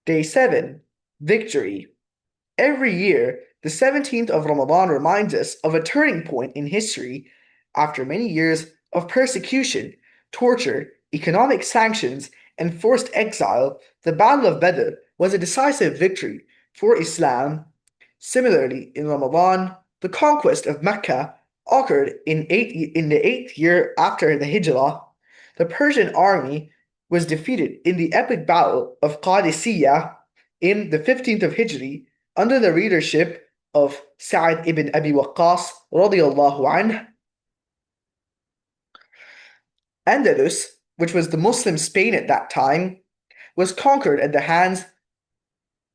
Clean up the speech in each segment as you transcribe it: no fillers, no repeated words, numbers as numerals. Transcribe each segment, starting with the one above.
Day 7, Victory. Every year, the 17th of Ramadan reminds us of a turning point in history. After many years of persecution, torture, economic sanctions, and forced exile, the Battle of Badr was a decisive victory for Islam. Similarly, in Ramadan, the conquest of Mecca occurred in the eighth year after the Hijrah. The Persian army was defeated in the epic battle of Qadisiyah in the 15th of Hijri under the leadership of Sa'd ibn Abi Waqqas radiallahu anh. Andalus, which was the Muslim Spain at that time, was conquered at the hands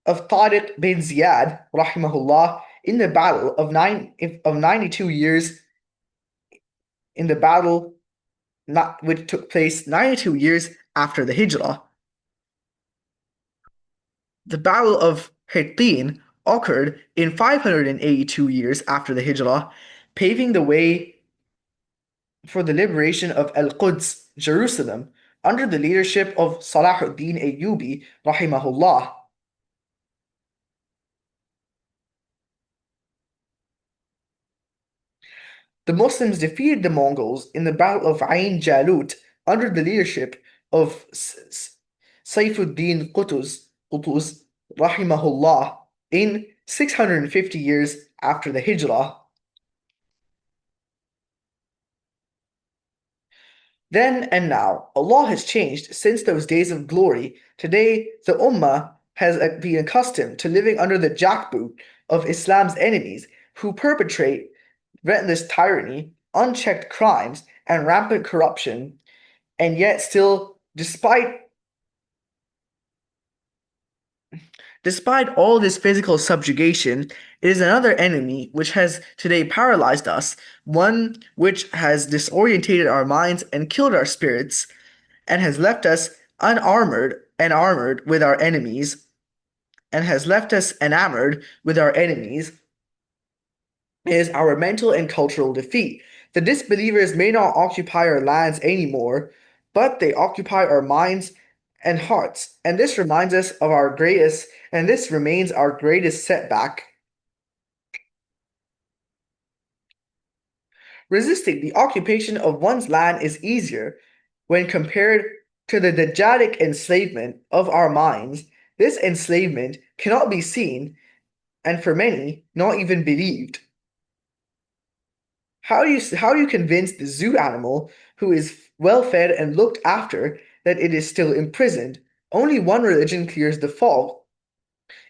of Tariq bin Ziyad rahimahullah in the battle of 92 years in the battle which took place 92 years after the Hijrah. The Battle of Hittin occurred in 582 years after the Hijrah, paving the way for the liberation of Al-Quds, Jerusalem, under the leadership of Salahuddin Ayyubi rahimahullah. The Muslims defeated the Mongols in the Battle of Ain Jalut under the leadership of Saifuddin Qutuz rahimahullah in 650 years after the Hijrah. Then and now, Allah has changed since those days of glory. Today, the Ummah has been accustomed to living under the jackboot of Islam's enemies who perpetrate relentless tyranny, unchecked crimes, and rampant corruption. And yet, still, despite all this physical subjugation, it is another enemy which has today paralyzed us, one which has disorientated our minds and killed our spirits, and has left us unarmored and armored with our enemies, and has left us enamored with our enemies, is our mental and cultural defeat. The disbelievers may not occupy our lands anymore, but they occupy our minds and hearts. And this reminds us of our greatest, and this remains our greatest setback. Resisting the occupation of one's land is easier when compared to the Dajjalic enslavement of our minds. This enslavement cannot be seen, and for many, not even believed. How do you convince the zoo animal who is well fed and looked after that it is still imprisoned? Only one religion clears the fog.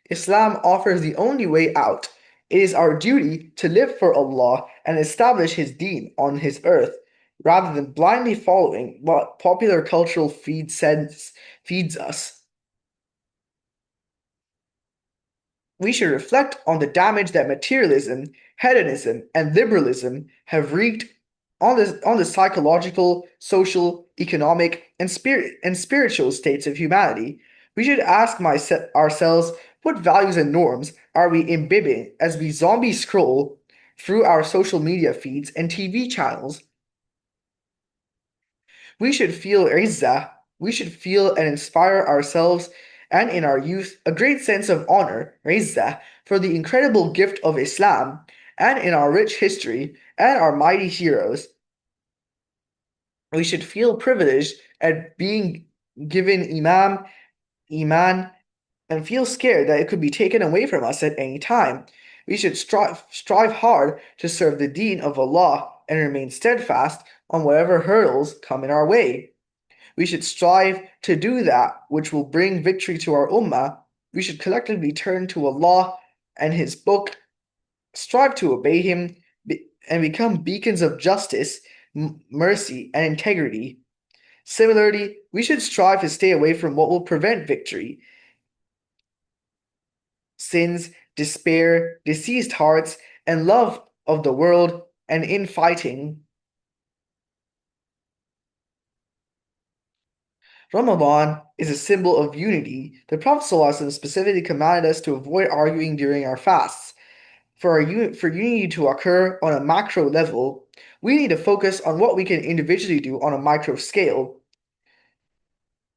Islam offers the only way out. It is our duty to live for Allah and establish His deen on His earth, rather than blindly following what popular cultural feeds us. We should reflect on the damage that materialism, hedonism, and liberalism have wreaked on the psychological, social, economic, and spiritual states of humanity. We should ask ourselves, what values and norms are we imbibing as we zombie scroll through our social media feeds and TV channels? We should feel izzah. We should feel and inspire ourselves and in our youth a great sense of honor, izzah, for the incredible gift of Islam, and in our rich history and our mighty heroes. We should feel privileged at being given iman, and feel scared that it could be taken away from us at any time. We should strive hard to serve the deen of Allah and remain steadfast on whatever hurdles come in our way. We should strive to do that which will bring victory to our ummah. We should collectively turn to Allah and His book, strive to obey Him, and become beacons of justice, mercy, and integrity. Similarly, we should strive to stay away from what will prevent victory: sins, despair, diseased hearts, and love of the world and infighting. Ramadan is a symbol of unity. The Prophet ﷺ specifically commanded us to avoid arguing during our fasts. For unity to occur on a macro level, we need to focus on what we can individually do on a micro scale.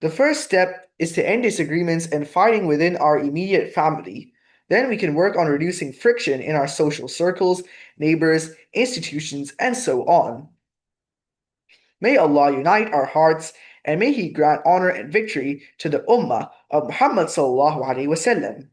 The first step is to end disagreements and fighting within our immediate family. Then we can work on reducing friction in our social circles, neighbors, institutions, and so on. May Allah unite our hearts and may He grant honor and victory to the Ummah of Muhammad sallallahu alaihi wasallam.